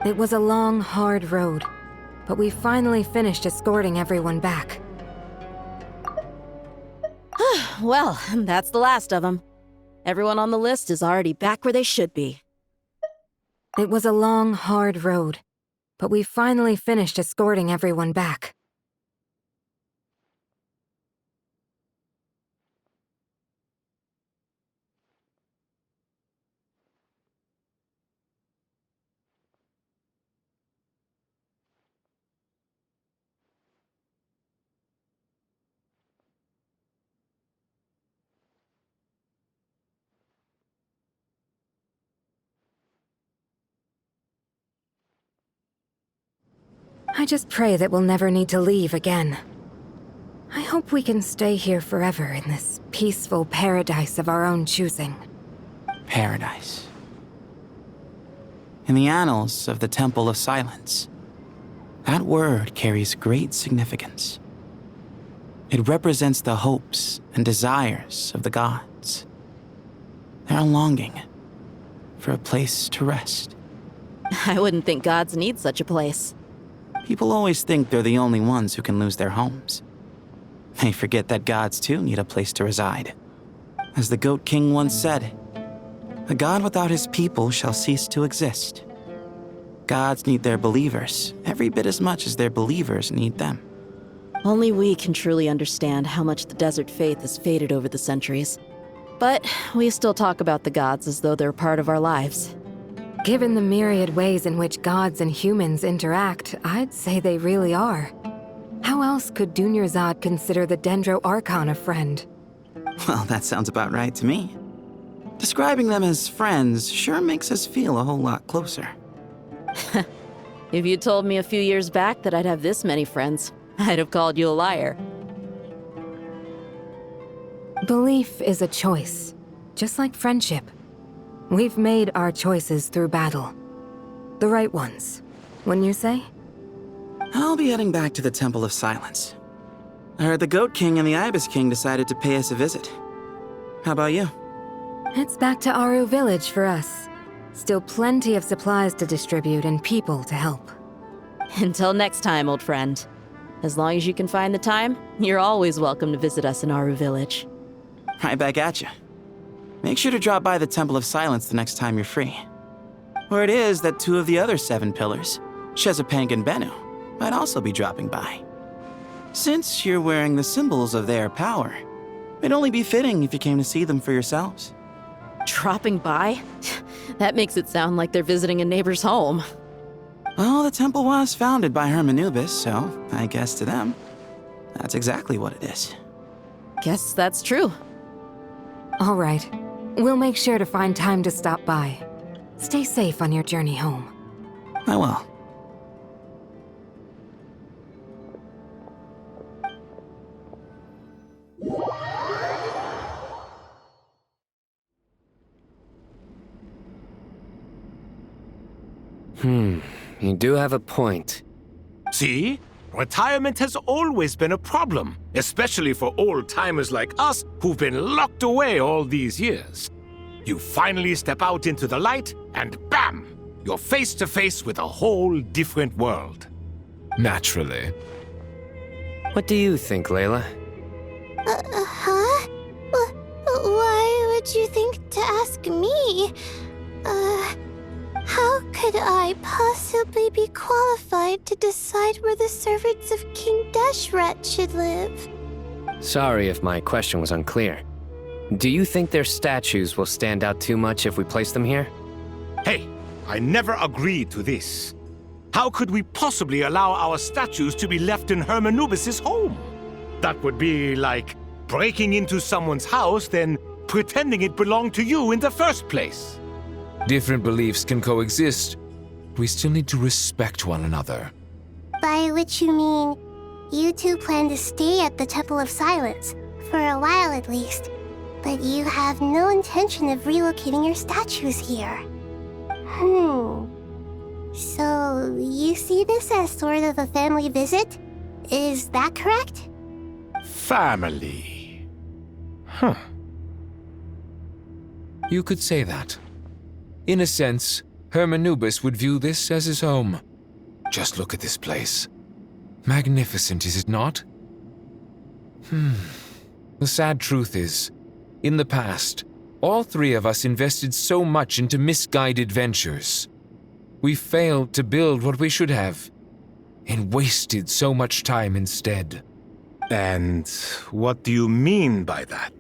It was a long, hard road, but we finally finished escorting everyone back. Well, that's the last of them. Everyone on the list is already back where they should be. It was a long, hard road, but we finally finished escorting everyone back. I just pray that we'll never need to leave again. I hope we can stay here forever in this peaceful paradise of our own choosing. Paradise. In the annals of the Temple of Silence, that word carries great significance. It represents the hopes and desires of the gods. Their longing for a place to rest. I wouldn't think gods need such a place. People always think they're the only ones who can lose their homes. They forget that gods too need a place to reside. As the Goat King once said, "A god without his people shall cease to exist." Gods need their believers every bit as much as their believers need them. Only we can truly understand how much the desert faith has faded over the centuries. But we still talk about the gods as though they're part of our lives. Given the myriad ways in which gods and humans interact, I'd say they really are. How else could Dunyarzad consider the Dendro Archon a friend? Well, that sounds about right to me. Describing them as friends sure makes us feel a whole lot closer. If you told me a few years back that I'd have this many friends, I'd have called you a liar. Belief is a choice, just like friendship. We've made our choices through battle. The right ones, wouldn't you say? I'll be heading back to the Temple of Silence. I heard the Goat King and the Ibis King decided to pay us a visit. How about you? It's back to Aru Village for us. Still plenty of supplies to distribute and people to help. Until next time, old friend. As long as you can find the time, you're always welcome to visit us in Aru Village. Right back at you. Make sure to drop by the Temple of Silence the next time you're free. Word is that 2 of the other 7 pillars, Shezapang and Bennu, might also be dropping by. Since you're wearing the symbols of their power, it'd only be fitting if you came to see them for yourselves. Dropping by? That makes it sound like they're visiting a neighbor's home. Well, the temple was founded by Hermanubis, so I guess to them, that's exactly what it is. Guess that's true. All right. We'll make sure to find time to stop by. Stay safe on your journey home. I will. You do have a point. See? Retirement has always been a problem, especially for old-timers like us who've been locked away all these years. You finally step out into the light, and bam! You're face to face with a whole different world. Naturally. What do you think, Layla? Huh? Why would you think to ask me? How could I possibly be qualified to decide where the servants of King Deshret should live? Sorry if my question was unclear. Do you think their statues will stand out too much if we place them here? Hey, I never agreed to this. How could we possibly allow our statues to be left in Hermanubis' home? That would be like breaking into someone's house, then pretending it belonged to you in the first place. Different beliefs can coexist. We still need to respect one another. By which you mean, you two plan to stay at the Temple of Silence, for a while at least, but you have no intention of relocating your statues here. So, you see this as sort of a family visit? Is that correct? Family. You could say that. In a sense, Hermanubis would view this as his home. Just look at this place. Magnificent, is it not? The sad truth is, in the past, all three of us invested so much into misguided ventures. We failed to build what we should have, and wasted so much time instead. And what do you mean by that?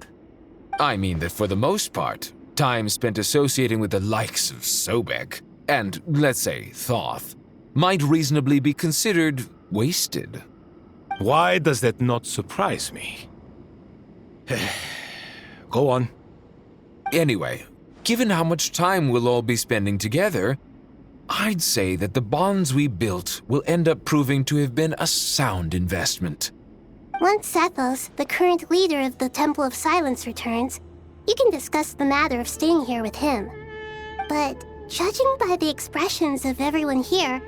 I mean that for the most part, time spent associating with the likes of Sobek, and, let's say, Thoth, might reasonably be considered wasted. Why does that not surprise me? Go on. Anyway, given how much time we'll all be spending together, I'd say that the bonds we built will end up proving to have been a sound investment. Once Sethos, the current leader of the Temple of Silence, returns, you can discuss the matter of staying here with him. But judging by the expressions of everyone here,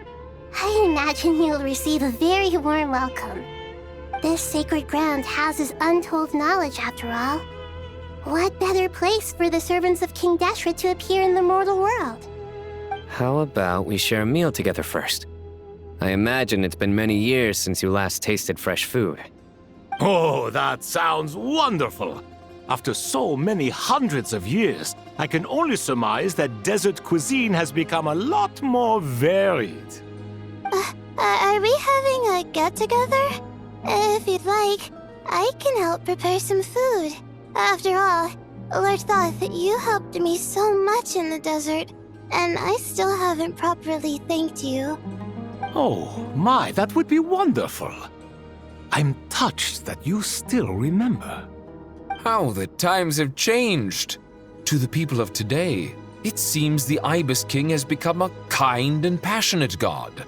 I imagine you'll receive a very warm welcome. This sacred ground houses untold knowledge, after all. What better place for the servants of King Deshra to appear in the mortal world? How about we share a meal together first? I imagine it's been many years since you last tasted fresh food. Oh, that sounds wonderful! After so many hundreds of years, I can only surmise that desert cuisine has become a lot more varied. Are we having a get-together? If you'd like, I can help prepare some food. After all, Lord Thoth, you helped me so much in the desert, and I still haven't properly thanked you. Oh, my, that would be wonderful. I'm touched that you still remember. How the times have changed! To the people of today, it seems the Ibis King has become a kind and passionate god.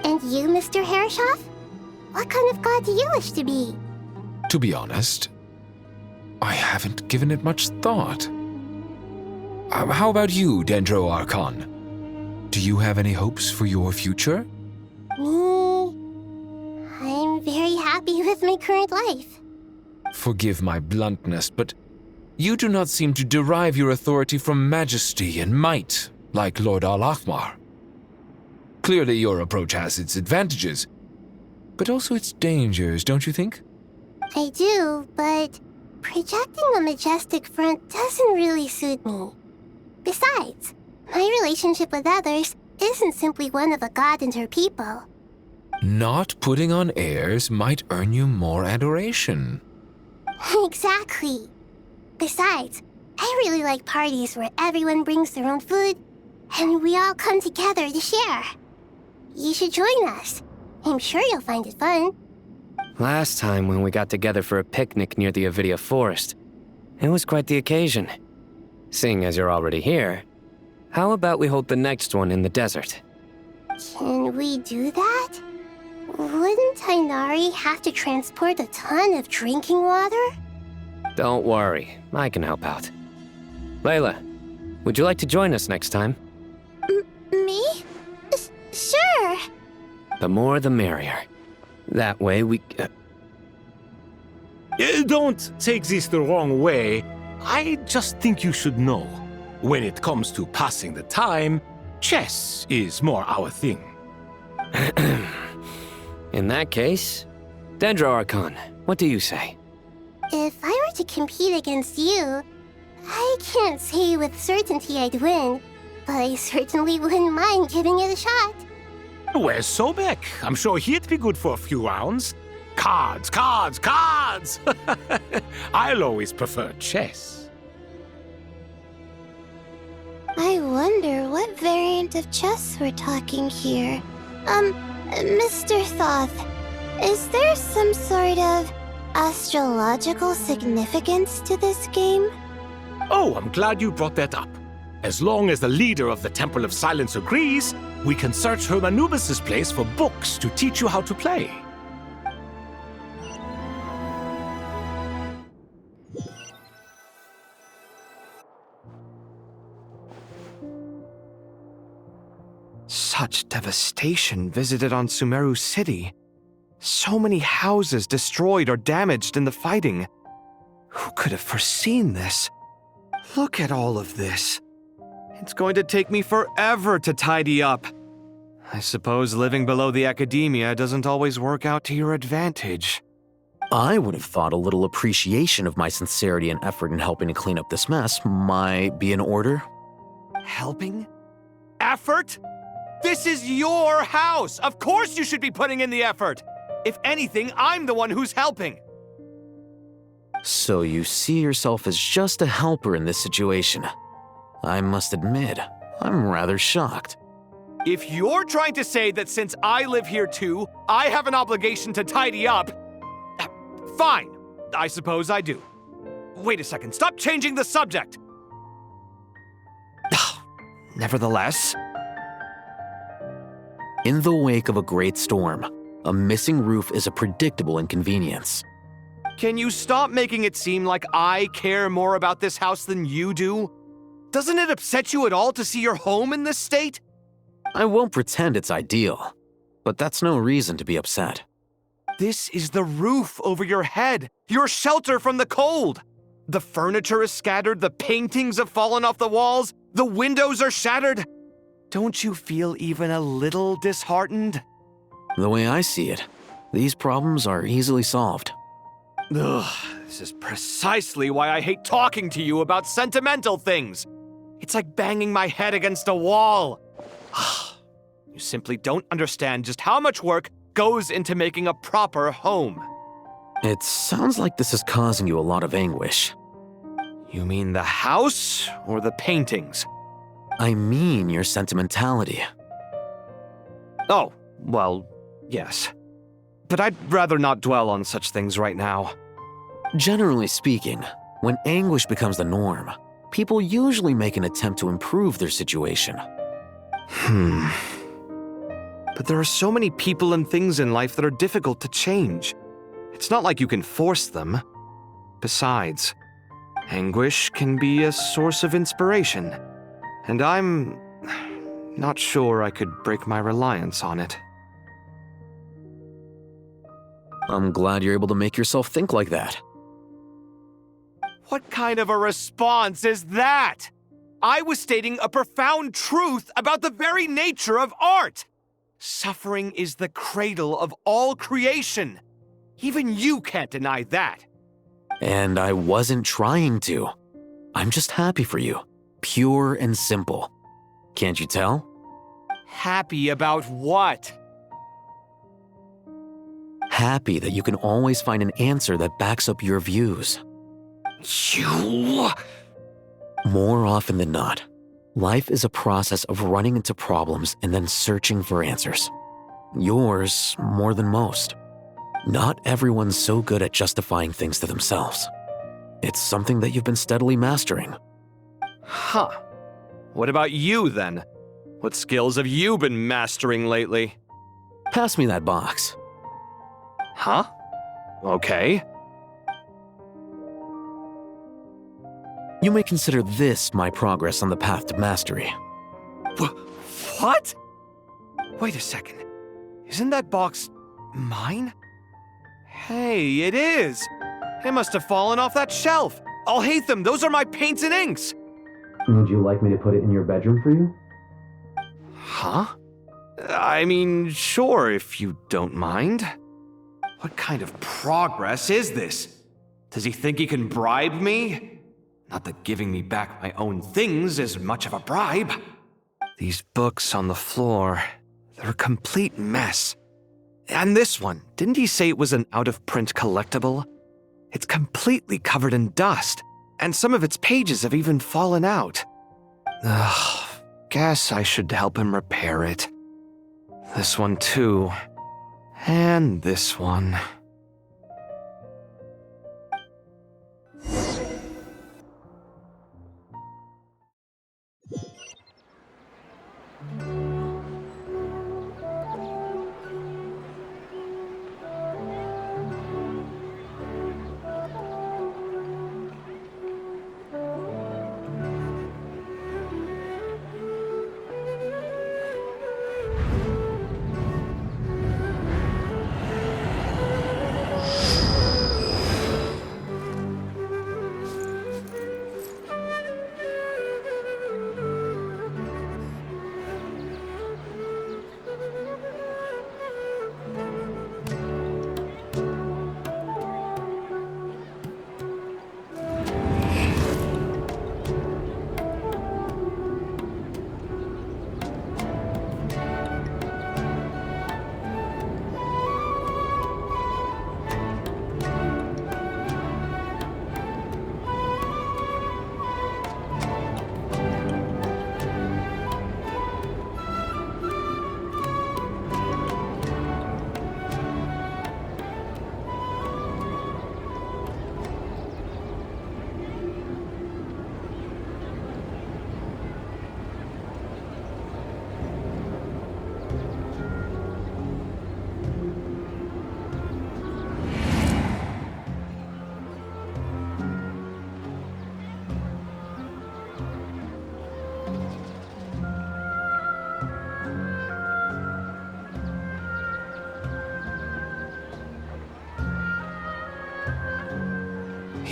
And you, Mr. Herreshoff? What kind of god do you wish to be? To be honest, I haven't given it much thought. How about you, Dendro Archon? Do you have any hopes for your future? Me? I'm very happy with my current life. Forgive my bluntness, but you do not seem to derive your authority from majesty and might, like Lord Al-Ahmar. Clearly your approach has its advantages, but also its dangers, don't you think? I do, but projecting a majestic front doesn't really suit me. Besides, my relationship with others isn't simply one of a god and her people. Not putting on airs might earn you more adoration. Exactly. Besides, I really like parties where everyone brings their own food and we all come together to share. You should join us. I'm sure you'll find it fun. Last time when we got together for a picnic near the Avidia Forest, it was quite the occasion. Seeing as you're already here, how about we hold the next one in the desert? Can we do that? Wouldn't Tainari have to transport a ton of drinking water? Don't worry, I can help out. Layla, would you like to join us next time? Me? Sure. The more the merrier. That way we... Don't take this the wrong way. I just think you should know. When it comes to passing the time, chess is more our thing. In that case, Dendro Archon, what do you say? If I were to compete against you, I can't say with certainty I'd win, but I certainly wouldn't mind giving it a shot. Where's Sobek? I'm sure he'd be good for a few rounds. Cards, cards, cards! I'll always prefer chess. I wonder what variant of chess we're talking here. Mr. Thoth, is there some sort of astrological significance to this game? Oh, I'm glad you brought that up. As long as the leader of the Temple of Silence agrees, we can search Hermanubis' place for books to teach you how to play. Such devastation visited on Sumeru City. So many houses destroyed or damaged in the fighting. Who could have foreseen this? Look at all of this. It's going to take me forever to tidy up. I suppose living below the academia doesn't always work out to your advantage. I would have thought a little appreciation of my sincerity and effort in helping to clean up this mess might be in order. Helping? Effort? This is your house! Of course you should be putting in the effort! If anything, I'm the one who's helping. So you see yourself as just a helper in this situation. I must admit, I'm rather shocked. If you're trying to say that since I live here too, I have an obligation to tidy up, fine. I suppose I do. Wait a second, stop changing the subject! Nevertheless... In the wake of a great storm, a missing roof is a predictable inconvenience. Can you stop making it seem like I care more about this house than you do? Doesn't it upset you at all to see your home in this state? I won't pretend it's ideal, but that's no reason to be upset. This is the roof over your head, your shelter from the cold. The furniture is scattered, the paintings have fallen off the walls, the windows are shattered. Don't you feel even a little disheartened? The way I see it, these problems are easily solved. Ugh, this is precisely why I hate talking to you about sentimental things. It's like banging my head against a wall. You simply don't understand just how much work goes into making a proper home. It sounds like this is causing you a lot of anguish. You mean the house or the paintings? I mean your sentimentality. Oh, well, yes. But I'd rather not dwell on such things right now. Generally speaking, when anguish becomes the norm, people usually make an attempt to improve their situation. But there are so many people and things in life that are difficult to change. It's not like you can force them. Besides, anguish can be a source of inspiration, and I'm not sure I could break my reliance on it. I'm glad you're able to make yourself think like that. What kind of a response is that? I was stating a profound truth about the very nature of art. Suffering is the cradle of all creation. Even you can't deny that. And I wasn't trying to. I'm just happy for you. Pure and simple. Can't you tell? Happy about what? Happy that you can always find an answer that backs up your views. You... More often than not, life is a process of running into problems and then searching for answers. Yours more than most. Not everyone's so good at justifying things to themselves. It's something that you've been steadily mastering. Huh. What about you, then? What skills have you been mastering lately? Pass me that box. Huh? Okay. You may consider this my progress on the path to mastery. What? Wait a second. Isn't that box mine? Hey, it is. It must have fallen off that shelf. I'll hate them. Those are my paints and inks. Would you like me to put it in your bedroom for you? Huh? I mean, sure, if you don't mind. What kind of progress is this? Does he think he can bribe me? Not that giving me back my own things is much of a bribe. These books on the floor, they're a complete mess. And this one, didn't he say it was an out-of-print collectible? It's completely covered in dust, and some of its pages have even fallen out. Ugh, guess I should help him repair it. This one too. And this one.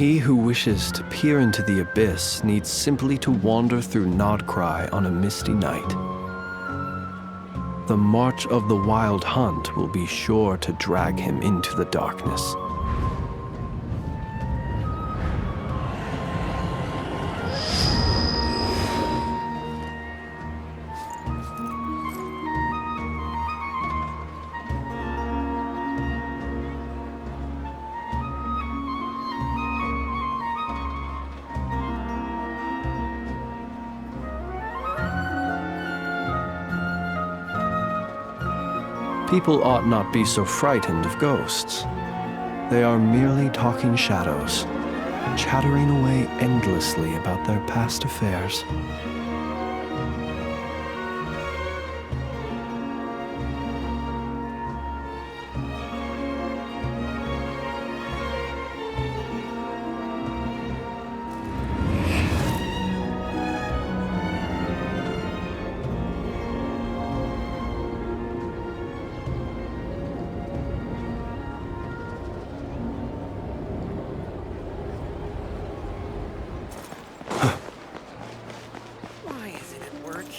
He who wishes to peer into the abyss needs simply to wander through Nodcry on a misty night. The march of the Wild Hunt will be sure to drag him into the darkness. People ought not be so frightened of ghosts. They are merely talking shadows, chattering away endlessly about their past affairs.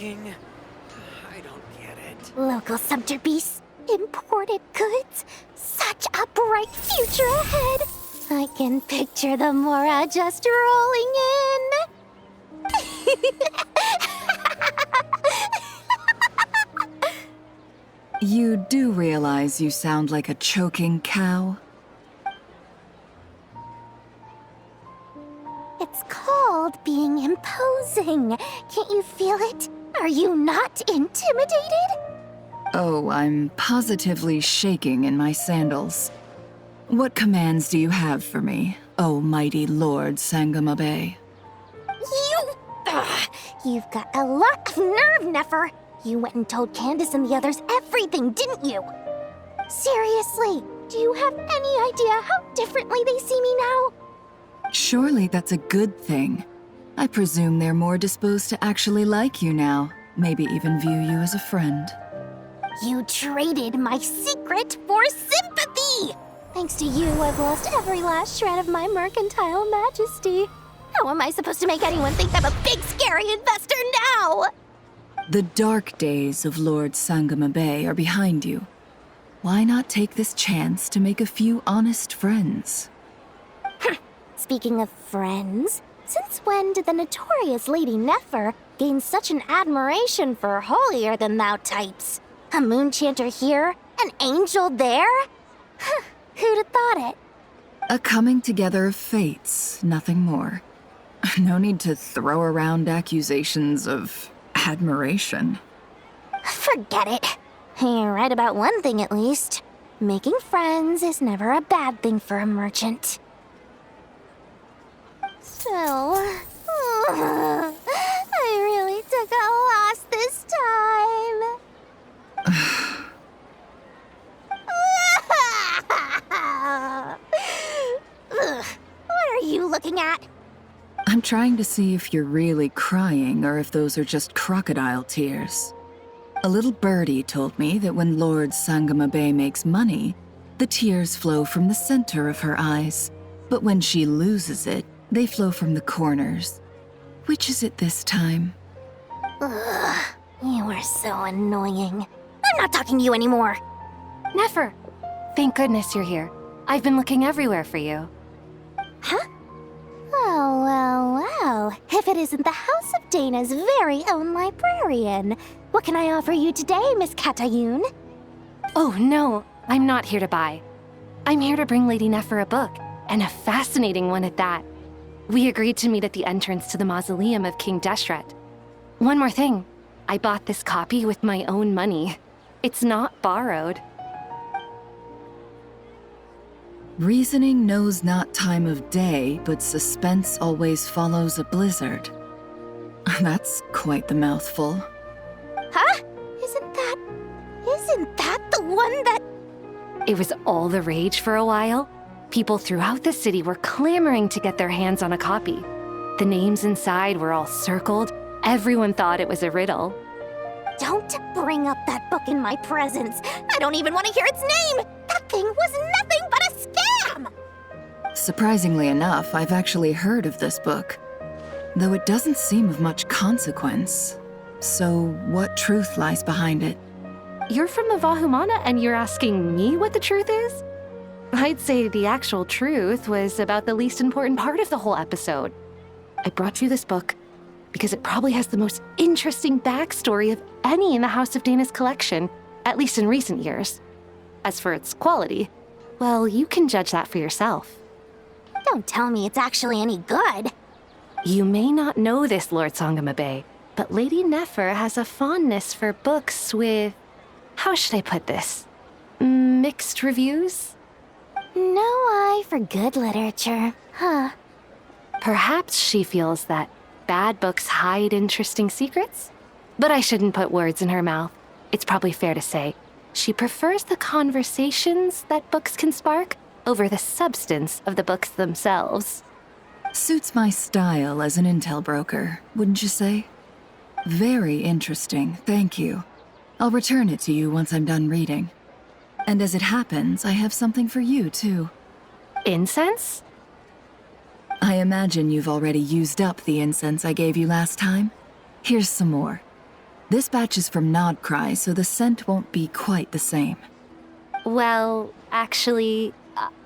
I don't get it. Local subter beasts, imported goods, such a bright future ahead. I can picture the Mora just rolling in. You do realize you sound like a choking cow? It's called being imposing. Can't you feel it? Are you not intimidated? Oh, I'm positively shaking in my sandals. What commands do you have for me, oh mighty Lord Sangamabe? You've got a lot of nerve, Nefer. You went and told Candace and the others everything, didn't you? Seriously, do you have any idea how differently they see me now? Surely that's a good thing. I presume they're more disposed to actually like you now, maybe even view you as a friend. You traded my secret for sympathy! Thanks to you, I've lost every last shred of my mercantile majesty. How am I supposed to make anyone think I'm a big, scary investor now? The dark days of Lord Sangamabe are behind you. Why not take this chance to make a few honest friends? Speaking of friends, since when did the notorious Lady Nefer gain such an admiration for holier-than-thou types? A moon chanter here, an angel there? Who'd have thought it? A coming together of fates, nothing more. No need to throw around accusations of admiration. Forget it. You're right about one thing at least. Making friends is never a bad thing for a merchant. So, I really took a loss this time. What are you looking at? I'm trying to see if you're really crying or if those are just crocodile tears. A little birdie told me that when Lord Sangamabe makes money, the tears flow from the center of her eyes. But when she loses it, they flow from the corners. Which is it this time? Ugh, you are so annoying. I'm not talking to you anymore. Nefer, thank goodness you're here. I've been looking everywhere for you. Huh? Well. If it isn't the House of Dana's very own librarian. What can I offer you today, Miss Katayun? Oh, no, I'm not here to buy. I'm here to bring Lady Nefer a book, and a fascinating one at that. We agreed to meet at the entrance to the mausoleum of King Deshret. One more thing, I bought this copy with my own money. It's not borrowed. Reasoning knows not time of day, but suspense always follows a blizzard. That's quite the mouthful. Huh? Isn't that the one that... It was all the rage for a while. People throughout the city were clamoring to get their hands on a copy. The names inside were all circled. Everyone thought it was a riddle. Don't bring up that book in my presence. I don't even want to hear its name. That thing was nothing but a scam. Surprisingly enough, I've actually heard of this book, though it doesn't seem of much consequence. So, what truth lies behind it? You're from the Vahumana and you're asking me what the truth is? I'd say the actual truth was about the least important part of the whole episode. I brought you this book because it probably has the most interesting backstory of any in the House of Dana's collection, at least in recent years. As for its quality, well, you can judge that for yourself. Don't tell me it's actually any good. You may not know this, Lord Sangamabe, but Lady Nefer has a fondness for books with, how should I put this, mixed reviews? No eye for good literature, huh? Perhaps she feels that bad books hide interesting secrets? But I shouldn't put words in her mouth. It's probably fair to say she prefers the conversations that books can spark over the substance of the books themselves. Suits my style as an intel broker, wouldn't you say? Very interesting, thank you. I'll return it to you once I'm done reading. And as it happens, I have something for you, too. Incense? I imagine you've already used up the incense I gave you last time. Here's some more. This batch is from Nodcry, so the scent won't be quite the same. Well, actually,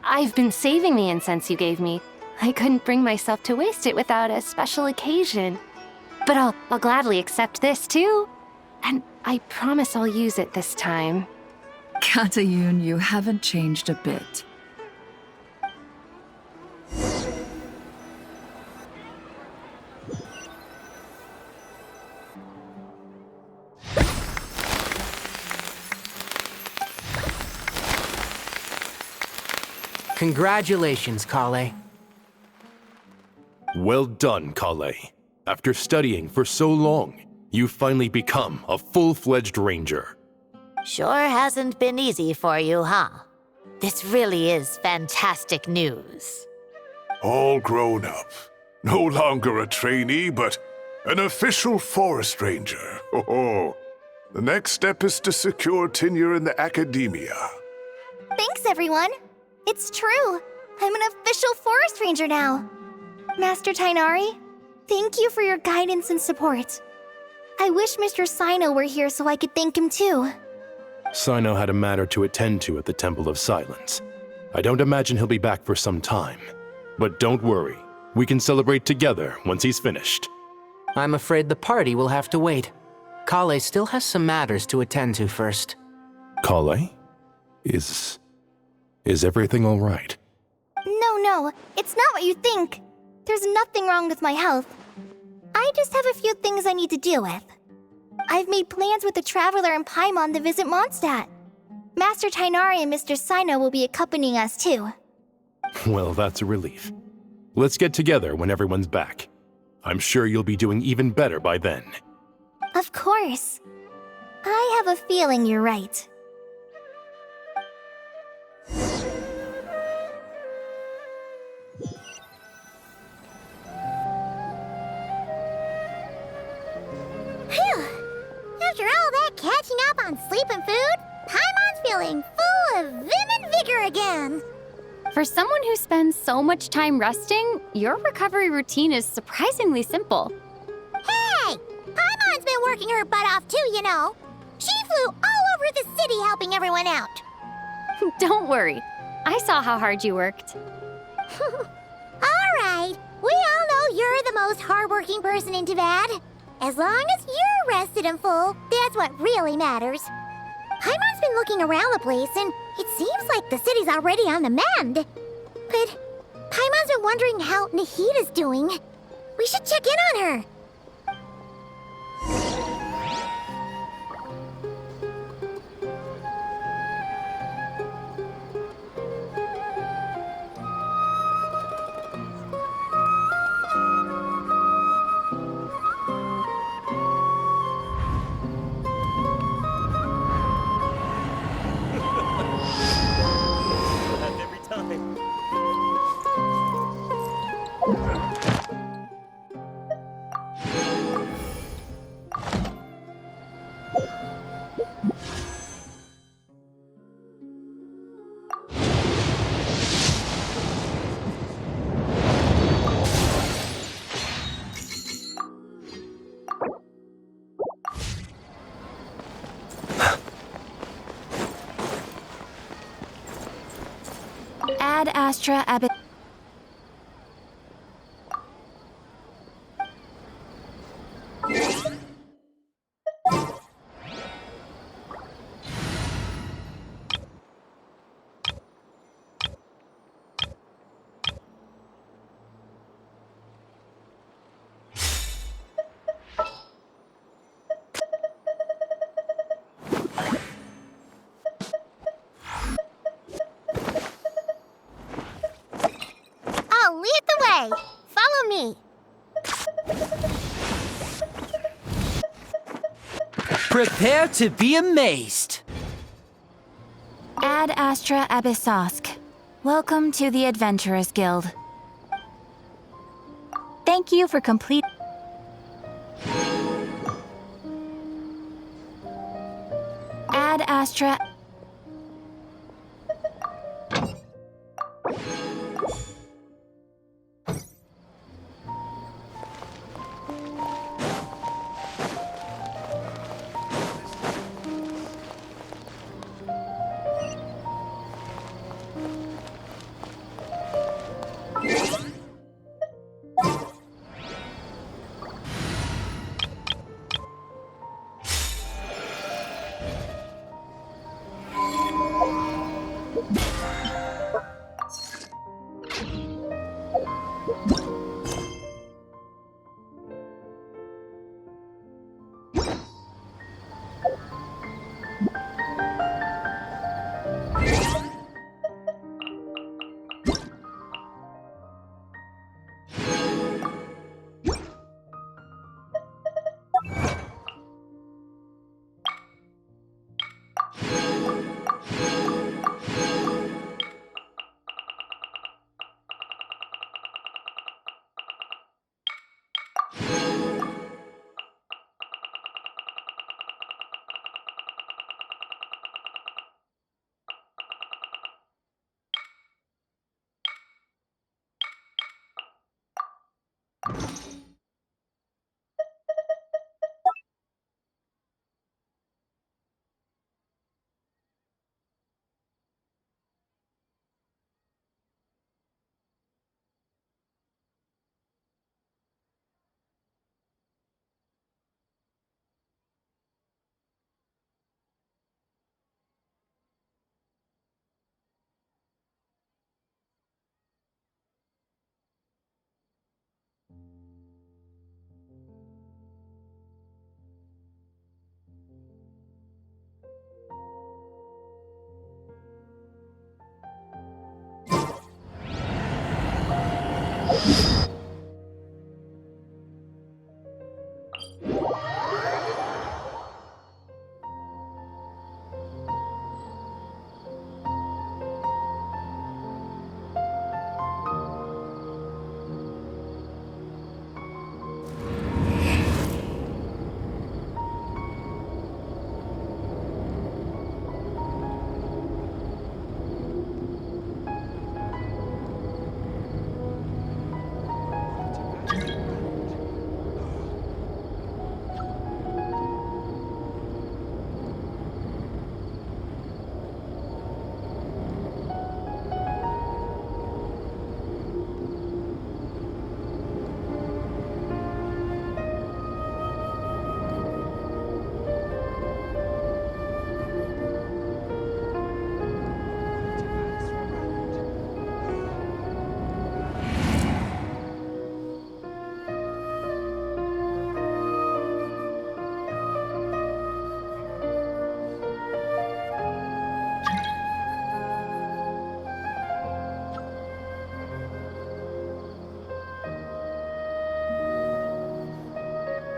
I've been saving the incense you gave me. I couldn't bring myself to waste it without a special occasion. But I'll gladly accept this, too. And I promise I'll use it this time. Katayun, you haven't changed a bit. Congratulations, Kale. Well done, Kale. After studying for so long, you've finally become a full-fledged ranger. Sure hasn't been easy for you, huh? This really is fantastic news. All grown up. No longer a trainee, but an official forest ranger. Oh, the next step is to secure tenure in the academia. Thanks, everyone. It's true. I'm an official forest ranger now. Master Tainari, thank you for your guidance and support. I wish Mr. Sino were here so I could thank him too. Sino had a matter to attend to at the Temple of Silence. I don't imagine he'll be back for some time. But don't worry, we can celebrate together once he's finished. I'm afraid the party will have to wait. Kale still has some matters to attend to first. Kale? Is everything all right? No, it's not what you think. There's nothing wrong with my health. I just have a few things I need to deal with. I've made plans with the Traveler and Paimon to visit Mondstadt. Master Tainari and Mr. Sino will be accompanying us too. Well, that's a relief. Let's get together when everyone's back. I'm sure you'll be doing even better by then. Of course. I have a feeling you're right. After all that catching up on sleep and food, Paimon's feeling full of vim and vigor again. For someone who spends so much time resting, your recovery routine is surprisingly simple. Hey! Paimon's been working her butt off too, you know. She flew all over the city helping everyone out. Don't worry. I saw how hard you worked. All right. We all know you're the most hardworking person in Tavad. As long as you're rested and full, that's what really matters. Paimon's been looking around the place, and it seems like the city's already on the mend. But Paimon's been wondering how Nahida's doing. We should check in on her. Ad Astra Ab... I'll lead the way. Follow me. Prepare to be amazed. Ad Astra Abyssosk. Welcome to the Adventurers Guild. Thank you for complete... Ad Astra...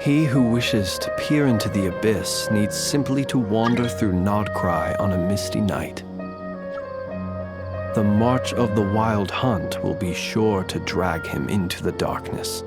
He who wishes to peer into the abyss needs simply to wander through Nodcry on a misty night. The march of the Wild Hunt will be sure to drag him into the darkness.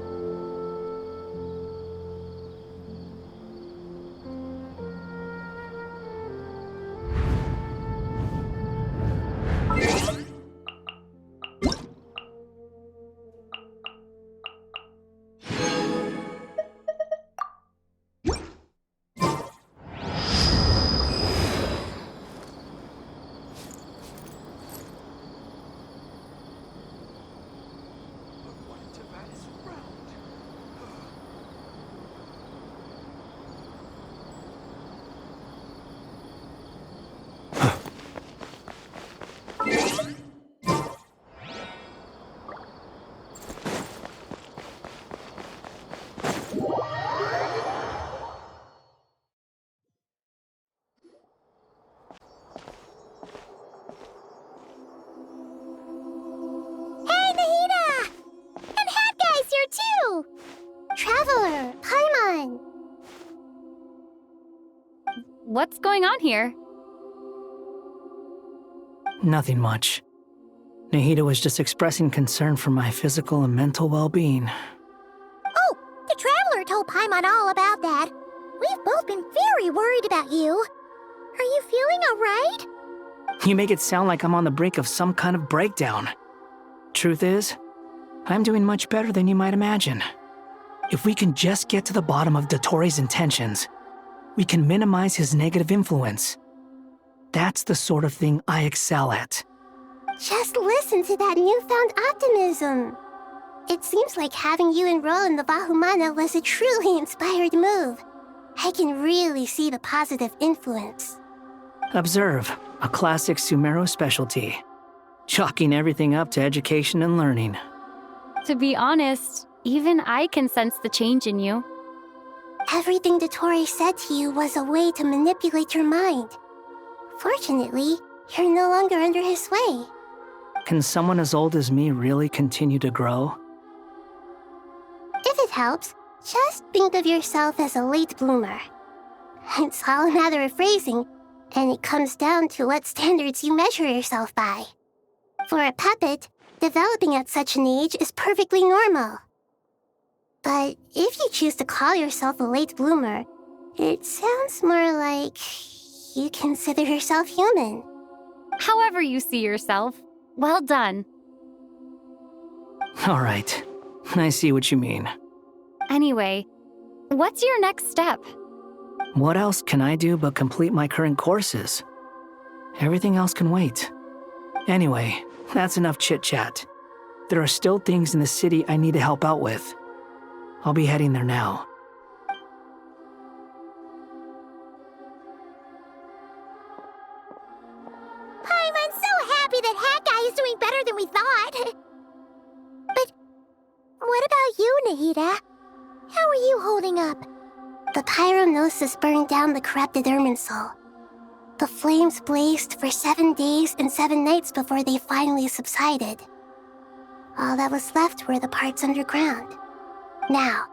what's going on here? Nothing much. Nahida was just expressing concern for my physical and mental well-being. Oh, the Traveler told Paimon all about that. We've both been very worried about you. Are you feeling alright? You make it sound like I'm on the brink of some kind of breakdown. Truth is, I'm doing much better than you might imagine. If we can just get to the bottom of Dottoro's intentions, we can minimize his negative influence. That's the sort of thing I excel at. Just listen to that newfound optimism. It seems like having you enroll in the Bahumana was a truly inspired move. I can really see the positive influence. Observe, a classic Sumeru specialty. Chalking everything up to education and learning. To be honest, even I can sense the change in you. Everything Dottore said to you was a way to manipulate your mind. Fortunately, you're no longer under his sway. Can someone as old as me really continue to grow? If it helps, just think of yourself as a late bloomer. It's all a matter of phrasing, and it comes down to what standards you measure yourself by. For a puppet, developing at such an age is perfectly normal. But if you choose to call yourself a late bloomer, it sounds more like you consider yourself human. However you see yourself, well done. All right, I see what you mean. Anyway, what's your next step? What else can I do but complete my current courses? Everything else can wait. Anyway, that's enough chit-chat. There are still things in the city I need to help out with. I'll be heading there now. I'm so happy that Hat Guy is doing better than we thought. But what about you, Nahida? How are you holding up? The pyronosis burned down the corrupted Irminsul. The flames blazed for 7 days and 7 nights before they finally subsided. All that was left were the parts underground. Now,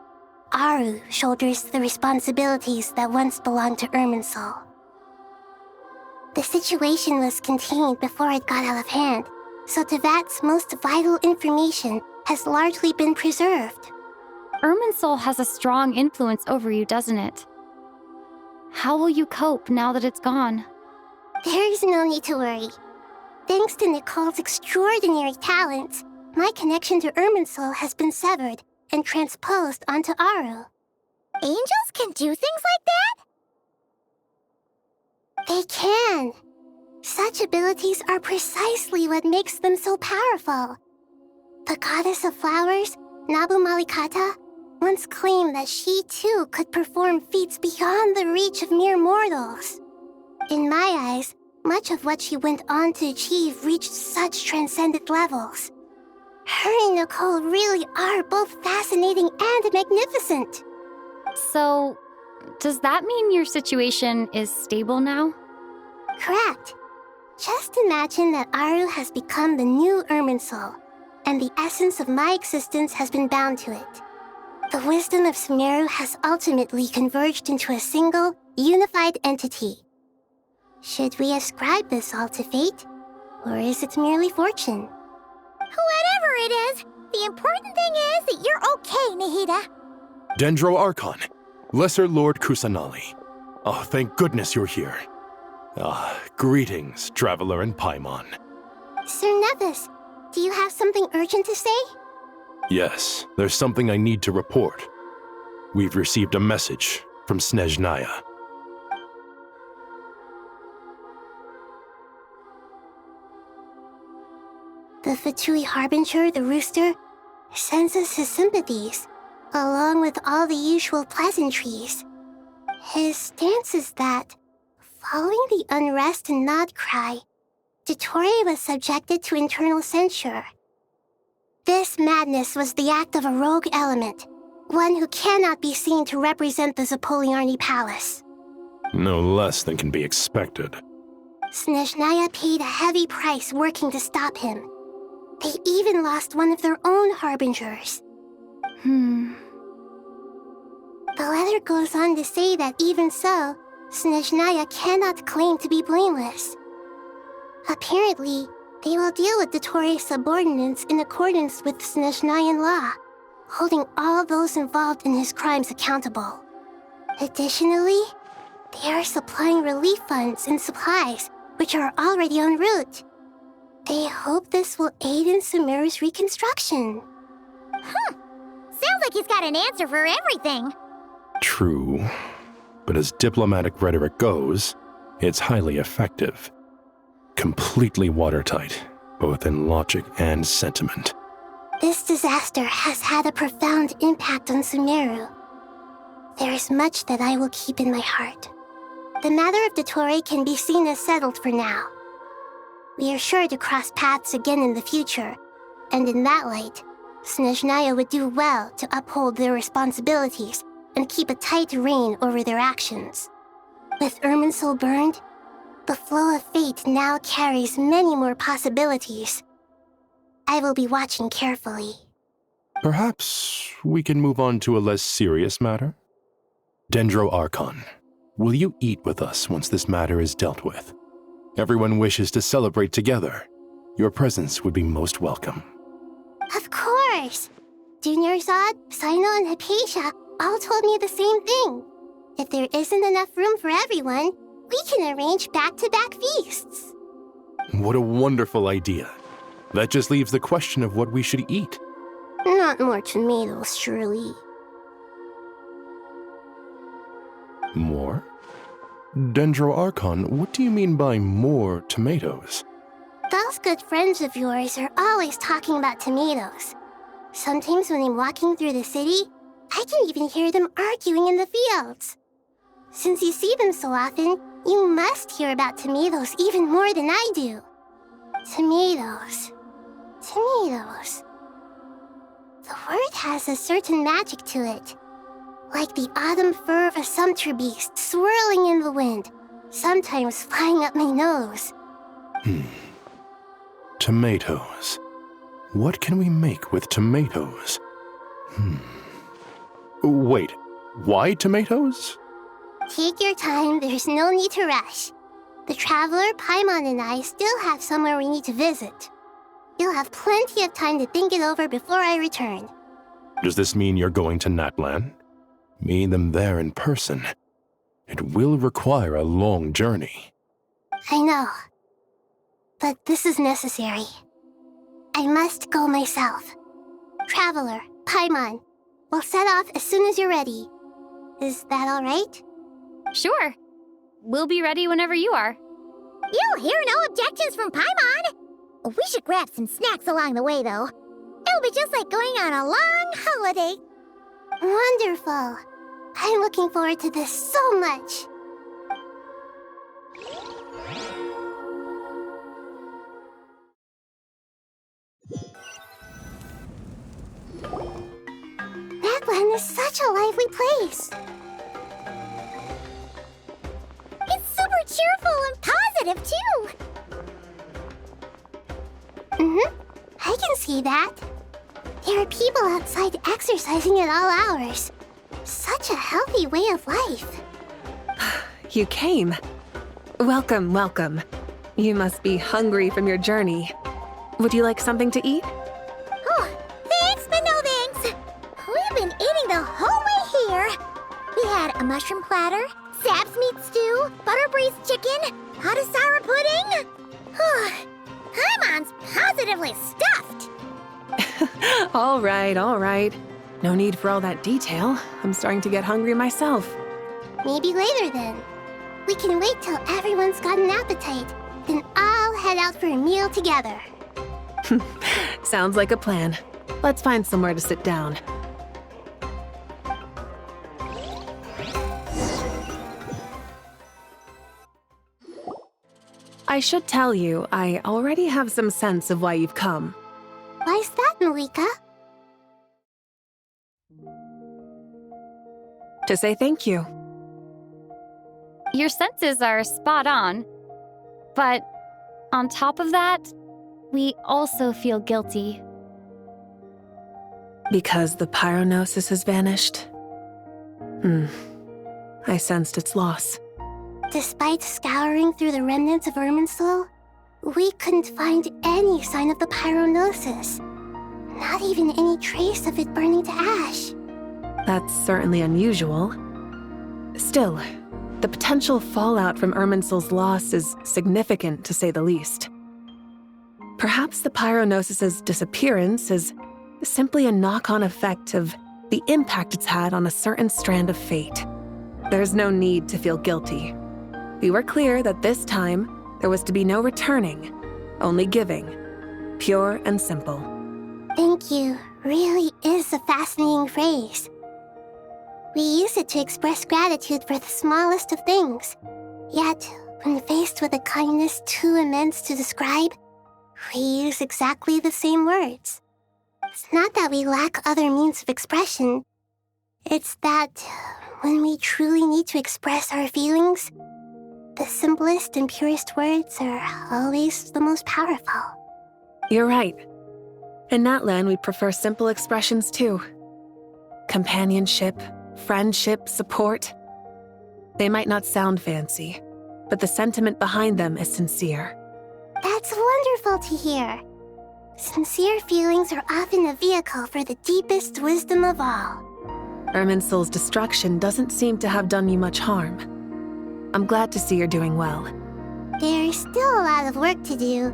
Aru shoulders the responsibilities that once belonged to Irminsul. The situation was contained before it got out of hand, so Tevat's most vital information has largely been preserved. Irminsul has a strong influence over you, doesn't it? How will you cope now that it's gone? There is no need to worry. Thanks to Nicole's extraordinary talents, my connection to Irminsul has been severed and transposed onto Aru. Angels can do things like that? They can. Such abilities are precisely what makes them so powerful. The goddess of flowers, Nabu Malikata, once claimed that she too could perform feats beyond the reach of mere mortals. In my eyes, much of what she went on to achieve reached such transcendent levels. Her and Nicole really are both fascinating and magnificent. So, does that mean your situation is stable now? Correct. Just imagine that Aru has become the new Irminsul, and the essence of my existence has been bound to it. The wisdom of Sumeru has ultimately converged into a single, unified entity. Should we ascribe this all to fate, or is it merely fortune? Whatever it is, the important thing is that you're okay, Nahida. Dendro Archon, Lesser Lord Kusanali. Oh, thank goodness you're here. Greetings, Traveler and Paimon. Sir Nevis, do you have something urgent to say? Yes, there's something I need to report. We've received a message from Snezhnaya. The Fatui Harbinger, the Rooster, sends us his sympathies, along with all the usual pleasantries. His stance is that, following the unrest in Nodcry, Dottore was subjected to internal censure. This madness was the act of a rogue element, one who cannot be seen to represent the Zapoliarni Palace. No less than can be expected. Snezhnaya paid a heavy price working to stop him. They even lost one of their own harbingers. The letter goes on to say that even so, Snezhnaya cannot claim to be blameless. Apparently, they will deal with Dottore subordinates in accordance with Snezhnayan law, holding all those involved in his crimes accountable. Additionally, they are supplying relief funds and supplies, which are already en route. They hope this will aid in Sumeru's reconstruction. Sounds like he's got an answer for everything. True. But as diplomatic rhetoric goes, it's highly effective. Completely watertight, both in logic and sentiment. This disaster has had a profound impact on Sumeru. There is much that I will keep in my heart. The matter of Dottore can be seen as settled for now. We are sure to cross paths again in the future, and in that light, Snezhnaya would do well to uphold their responsibilities and keep a tight rein over their actions. With Irminsul burned, the flow of fate now carries many more possibilities. I will be watching carefully. Perhaps we can move on to a less serious matter? Dendro Archon, will you eat with us once this matter is dealt with? Everyone wishes to celebrate together. Your presence would be most welcome. Of course! Junior Zod, Sino, and Hypatia all told me the same thing. If there isn't enough room for everyone, we can arrange back-to-back feasts. What a wonderful idea. That just leaves the question of what we should eat. Not more tomatoes, surely. More? Dendro Archon, what do you mean by more tomatoes? Those good friends of yours are always talking about tomatoes. Sometimes when I'm walking through the city, I can even hear them arguing in the fields. Since you see them so often, you must hear about tomatoes even more than I do. Tomatoes. Tomatoes. The word has a certain magic to it. Like the autumn fur of a sumpter beast swirling in the wind, sometimes flying up my nose. Tomatoes. What can we make with tomatoes? Wait, why tomatoes? Take your time, there's no need to rush. The traveler, Paimon, and I still have somewhere we need to visit. You'll have plenty of time to think it over before I return. Does this mean you're going to Natlan? Meeting them there in person. It will require a long journey. I know. But this is necessary. I must go myself. Traveler, Paimon, we'll set off as soon as you're ready. Is that all right? Sure. We'll be ready whenever you are. You'll hear no objections from Paimon. We should grab some snacks along the way, though. It'll be just like going on a long holiday. Wonderful. I'm looking forward to this so much. Natlan is such a lively place. It's super cheerful and positive, too. I can see that. There are people outside exercising at all hours. Such a healthy way of life. You came. Welcome, welcome. You must be hungry from your journey. Would you like something to eat? Oh, thanks, but no thanks. We've been eating the whole way here. We had a mushroom platter, Sab's meat stew, butter braised chicken, Hadasara pudding. Paimon's positively stuffed. All right, all right. No need for all that detail. I'm starting to get hungry myself. Maybe later then. We can wait till everyone's got an appetite, then I'll head out for a meal together. Sounds like a plan. Let's find somewhere to sit down. I should tell you, I already have some sense of why you've come. Why's that, Malika? To say thank you. Your senses are spot on. But on top of that, we also feel guilty. Because the pyronosis has vanished? I sensed its loss. Despite scouring through the remnants of Irminsul, we couldn't find any sign of the pyronosis. Not even any trace of it burning to ash. That's certainly unusual. Still, the potential fallout from Irminsul's loss is significant, to say the least. Perhaps the pyronosis's disappearance is simply a knock-on effect of the impact it's had on a certain strand of fate. There's no need to feel guilty. We were clear that this time, there was to be no returning, only giving. Pure and simple. Thank you really is a fascinating phrase. We use it to express gratitude for the smallest of things. Yet, when faced with a kindness too immense to describe, we use exactly the same words. It's not that we lack other means of expression. It's that when we truly need to express our feelings, the simplest and purest words are always the most powerful. You're right. In Natlan, we prefer simple expressions too. Companionship, friendship, support. They might not sound fancy, but the sentiment behind them is sincere. That's wonderful to hear. Sincere feelings are often a vehicle for the deepest wisdom of all. Irminsul's destruction doesn't seem to have done you much harm. I'm glad to see you're doing well. There's still a lot of work to do,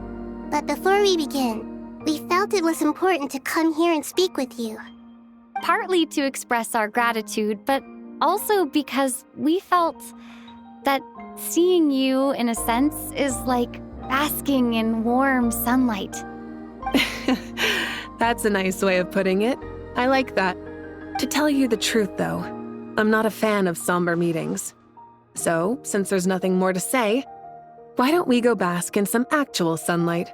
but before we begin, we felt it was important to come here and speak with you. Partly to express our gratitude, but also because we felt that seeing you, in a sense, is like basking in warm sunlight. That's a nice way of putting it. I like that. To tell you the truth, though, I'm not a fan of somber meetings. So, since there's nothing more to say, why don't we go bask in some actual sunlight?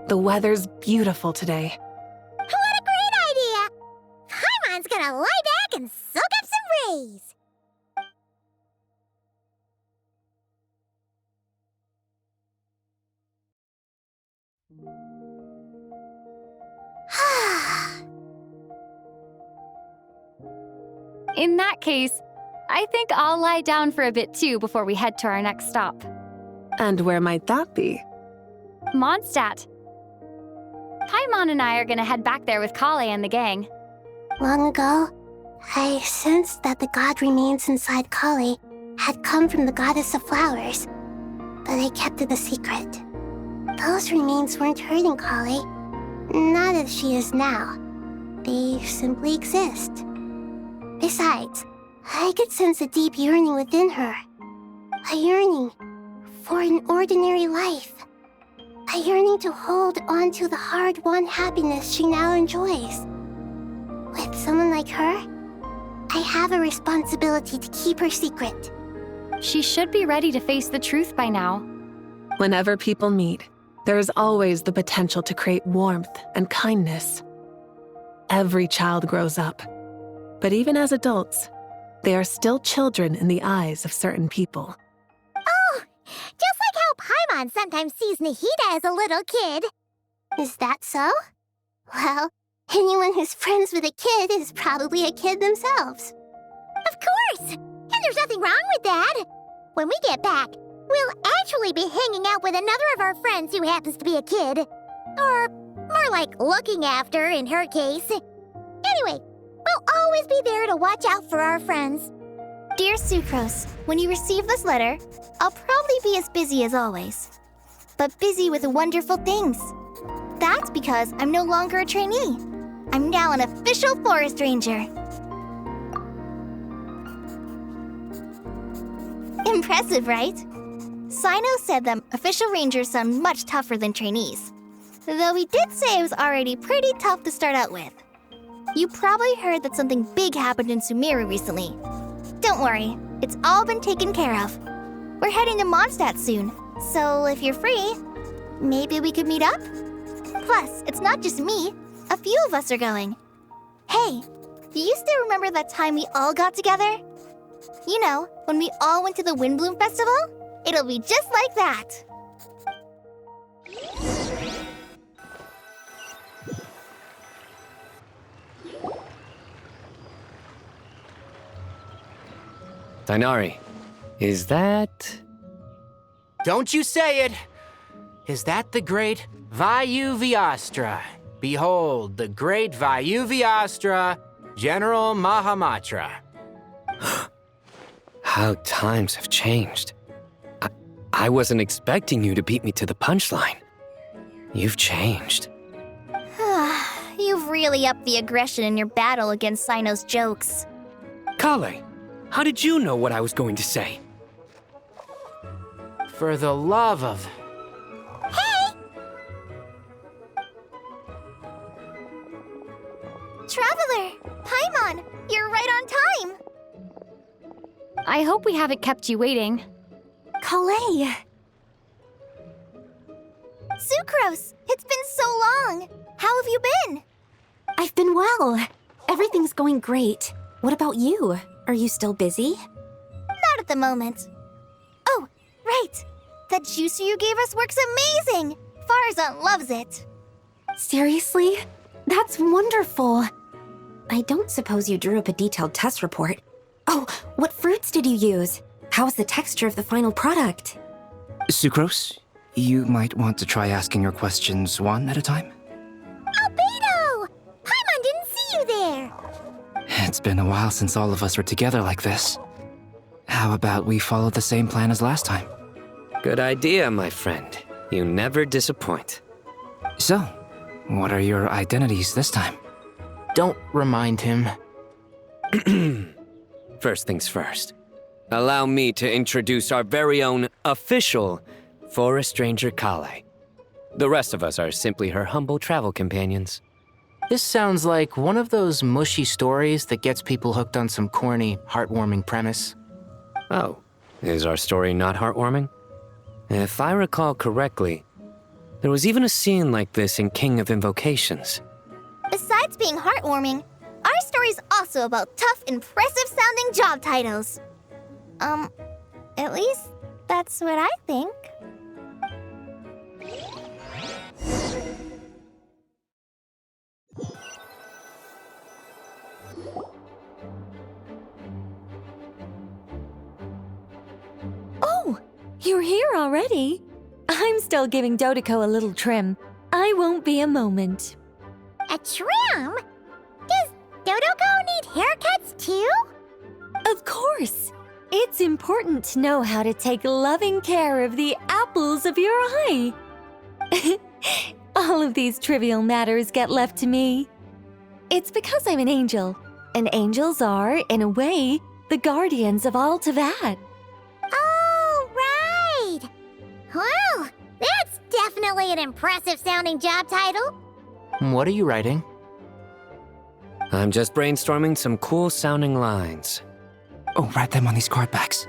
The weather's beautiful today. What a great idea! Paimon's gonna lie back and soak up some rays. In that case, I think I'll lie down for a bit too before we head to our next stop. And where might that be? Mondstadt. Paimon and I are gonna head back there with Kale and the gang. Long ago, I sensed that the god remains inside Kale had come from the goddess of flowers, but I kept it a secret. Those remains weren't hurting Kale, not as she is now. They simply exist. Besides, I could sense a deep yearning within her. A yearning for an ordinary life. A yearning to hold on to the hard-won happiness she now enjoys. With someone like her, I have a responsibility to keep her secret. She should be ready to face the truth by now. Whenever people meet, there is always the potential to create warmth and kindness. Every child grows up. But even as adults, they are still children in the eyes of certain people. Oh, just like how Paimon sometimes sees Nahida as a little kid. Is that so? Well, anyone who's friends with a kid is probably a kid themselves. Of course! And there's nothing wrong with that. When we get back, we'll actually be hanging out with another of our friends who happens to be a kid. Or more like looking after, in her case. Anyway, we'll always be there to watch out for our friends. Dear Sucrose, when you receive this letter, I'll probably be as busy as always. But busy with wonderful things. That's because I'm no longer a trainee. I'm now an official forest ranger. Impressive, right? Sino said that official rangers sound much tougher than trainees. Though he did say it was already pretty tough to start out with. You probably heard that something big happened in Sumeru recently. Don't worry, it's all been taken care of. We're heading to Mondstadt soon, so if you're free, maybe we could meet up? Plus, it's not just me. A few of us are going. Hey, do you still remember that time we all got together? You know, when we all went to the Windbloom Festival? It'll be just like that. Tainari, is that Don't you say it! Is that the great Vayuvyastra? Behold, the great Vayuvyastra, General Mahamatra. How times have changed. I wasn't expecting you to beat me to the punchline. You've changed. You've really upped the aggression in your battle against Sino's jokes. Kale, how did you know what I was going to say? For the love of... Hey! Traveler! Paimon! You're right on time! I hope we haven't kept you waiting. Kalei! Sucrose! It's been so long! How have you been? I've been well. Everything's going great. What about you? Are you still busy? Not at the moment. Oh, right! That juicer you gave us works amazing! Farzan loves it. Seriously? That's wonderful. I don't suppose you drew up a detailed test report. Oh, what fruits did you use? How was the texture of the final product? Sucrose, you might want to try asking your questions one at a time. Albedo! Paimon didn't see you there! It's been a while since all of us were together like this. How about we follow the same plan as last time? Good idea, my friend. You never disappoint. So, what are your identities this time? Don't remind him. First things first. Allow me to introduce our very own official Forest Ranger Kale. The rest of us are simply her humble travel companions. This sounds like one of those mushy stories that gets people hooked on some corny, heartwarming premise. Oh, is our story not heartwarming? If I recall correctly, there was even a scene like this in King of Invocations. Besides being heartwarming, our story's also about tough, impressive-sounding job titles. At least that's what I think. Oh, you're here already? I'm still giving Dodeko a little trim. I won't be a moment. A trim? Does Dodoko need haircuts too? Of course. It's important to know how to take loving care of the apples of your eye. All of these trivial matters get left to me. It's because I'm an angel, and angels are, in a way, the guardians of all Tavad. Oh, right! Well, that's definitely an impressive-sounding job title. What are you writing? I'm just brainstorming some cool-sounding lines. Oh, write them on these card backs.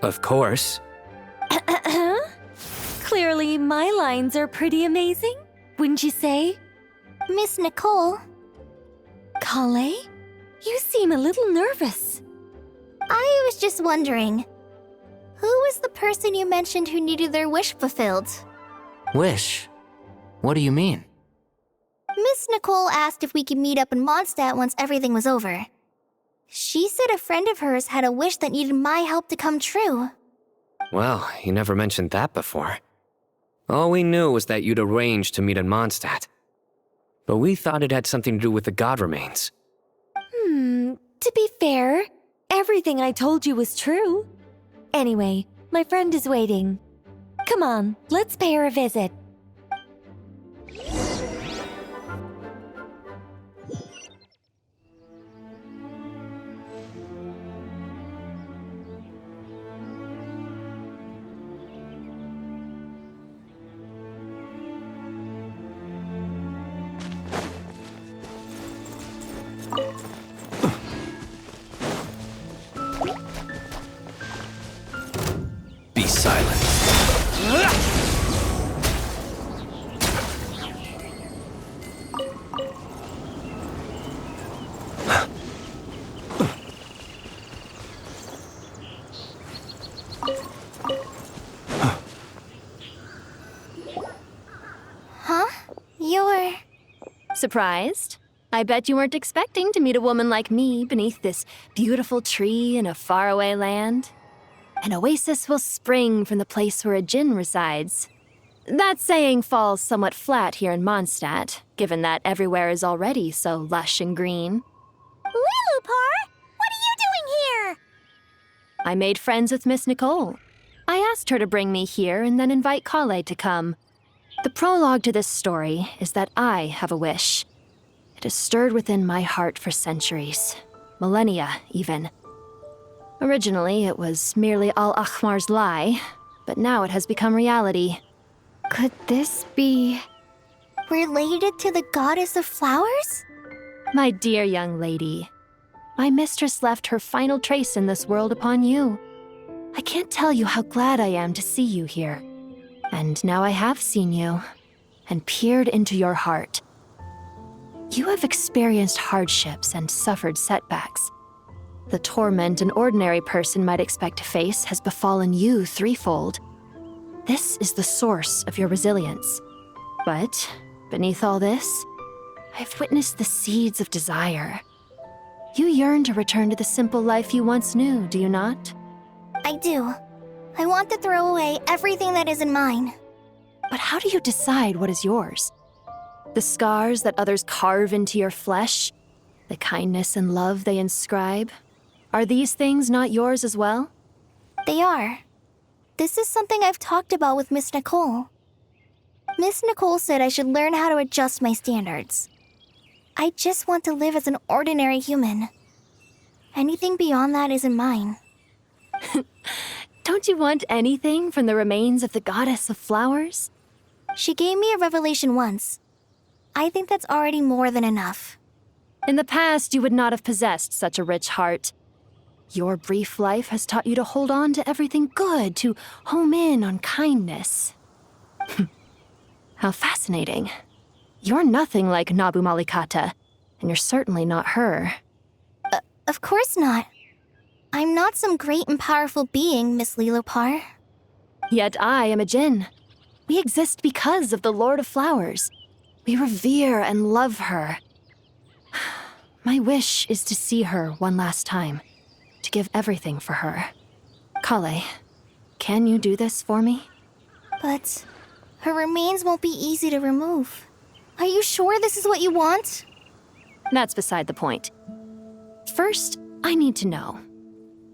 Of course. Clearly, my lines are pretty amazing, wouldn't you say? Miss Nicole. Kale? You seem a little nervous. I was just wondering, who was the person you mentioned who needed their wish fulfilled? Wish? What do you mean? Miss Nicole asked if we could meet up in Mondstadt once everything was over. She said a friend of hers had a wish that needed my help to come true. Well, you never mentioned that before. All we knew was that you'd arranged to meet in Mondstadt. But we thought it had something to do with the god remains. To be fair, everything I told you was true. Anyway, my friend is waiting. Come on, let's pay her a visit. Be silent. Huh? You're... Surprised? I bet you weren't expecting to meet a woman like me beneath this beautiful tree in a faraway land. an oasis will spring from the place where a djinn resides. That saying falls somewhat flat here in Mondstadt, given that everywhere is already so lush and green. Lilupar, what are you doing here? I made friends with Miss Nicole. I asked her to bring me here and then invite Kale to come. The prologue to this story is that I have a wish. It has stirred within my heart for centuries, millennia even. Originally, it was merely Al-Akhmar's lie, but now it has become reality. Could this be related to the goddess of flowers? My dear young lady, my mistress left her final trace in this world upon you. I can't tell you how glad I am to see you here. And now I have seen you, and peered into your heart. You have experienced hardships and suffered setbacks. The torment an ordinary person might expect to face has befallen you threefold. This is the source of your resilience. But beneath all this, I've witnessed the seeds of desire. You yearn to return to the simple life you once knew, do you not? I do. I want to throw away everything that isn't mine. But how do you decide what is yours? The scars that others carve into your flesh? The kindness and love they inscribe? Are these things not yours as well? They are. This is something I've talked about with Miss Nicole. Miss Nicole said I should learn how to adjust my standards. I just want to live as an ordinary human. Anything beyond that isn't mine. Don't you want anything from the remains of the goddess of flowers? She gave me a revelation once. I think that's already more than enough. In the past, you would not have possessed such a rich heart. Your brief life has taught you to hold on to everything good, to home in on kindness. How fascinating. You're nothing like Nabu Malikata, and you're certainly not her. Of course not. I'm not some great and powerful being, Miss Lilupar. Yet I am a djinn. We exist because of the Lord of Flowers. We revere and love her. My wish is to see her one last time, to give everything for her. Kale, can you do this for me? But her remains won't be easy to remove. Are you sure this is what you want? That's beside the point. First, I need to know.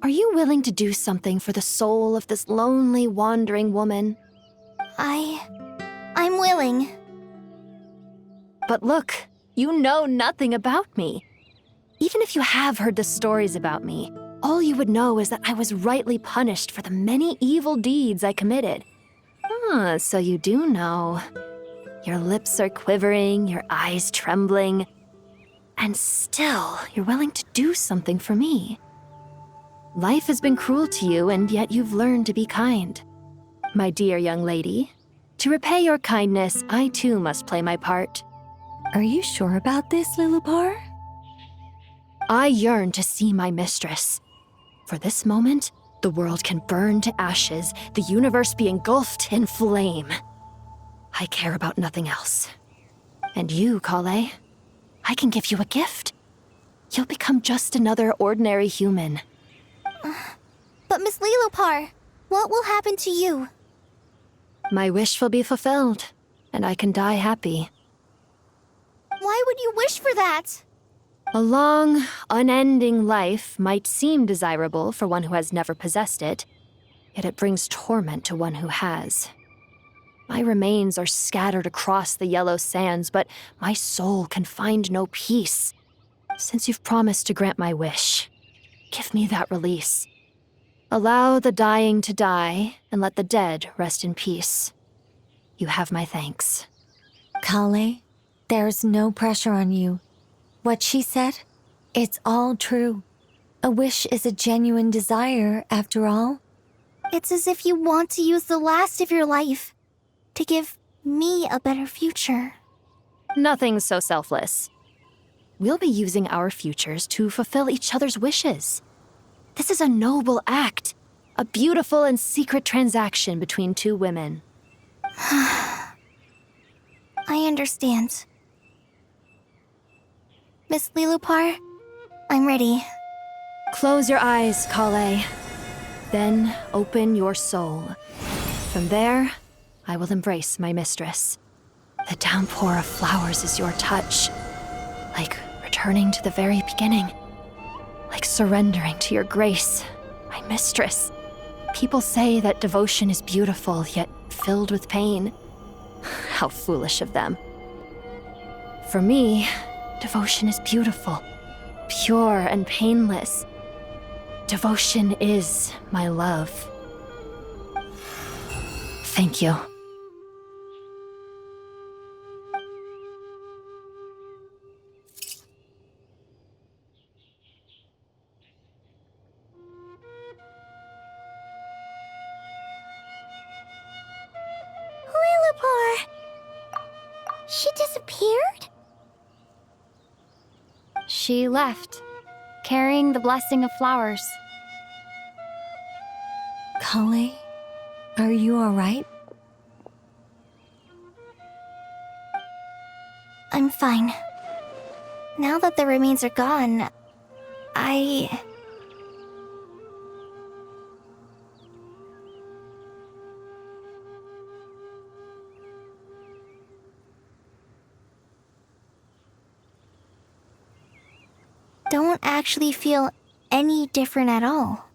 Are you willing to do something for the soul of this lonely, wandering woman? I'm willing. But look, you know nothing about me. Even if you have heard the stories about me, all you would know is that I was rightly punished for the many evil deeds I committed. So you do know. Your lips are quivering, your eyes trembling, and still you're willing to do something for me. Life has been cruel to you, and yet you've learned to be kind. My dear young lady, to repay your kindness, I too must play my part. Are you sure about this, Lilupar? I yearn to see my mistress. For this moment, the world can burn to ashes, the universe be engulfed in flame. I care about nothing else. And you, Kale, I can give you a gift. You'll become just another ordinary human. But Miss Lilupar, what will happen to you? My wish will be fulfilled, and I can die happy. Why would you wish for that? A long, unending life might seem desirable for one who has never possessed it, yet it brings torment to one who has. My remains are scattered across the yellow sands, but my soul can find no peace. Since you've promised to grant my wish, give me that release. Allow the dying to die, and let the dead rest in peace. You have my thanks. Kale, there's no pressure on you. What she said, it's all true. A wish is a genuine desire, after all. It's as if you want to use the last of your life to give me a better future. Nothing's so selfless. We'll be using our futures to fulfill each other's wishes. This is a noble act, a beautiful and secret transaction between two women. I understand. Miss Lilupar, I'm ready. Close your eyes, Kale. Then open your soul. From there, I will embrace my mistress. The downpour of flowers is your touch. Like returning to the very beginning. Like surrendering to your grace, my mistress. People say that devotion is beautiful, yet filled with pain. How foolish of them. For me, devotion is beautiful, pure and painless. Devotion is my love. Thank you. Lillipore! She disappeared? She left, carrying the blessing of flowers. Kale, are you alright? I'm fine. Now that the remains are gone, I don't actually feel any different at all.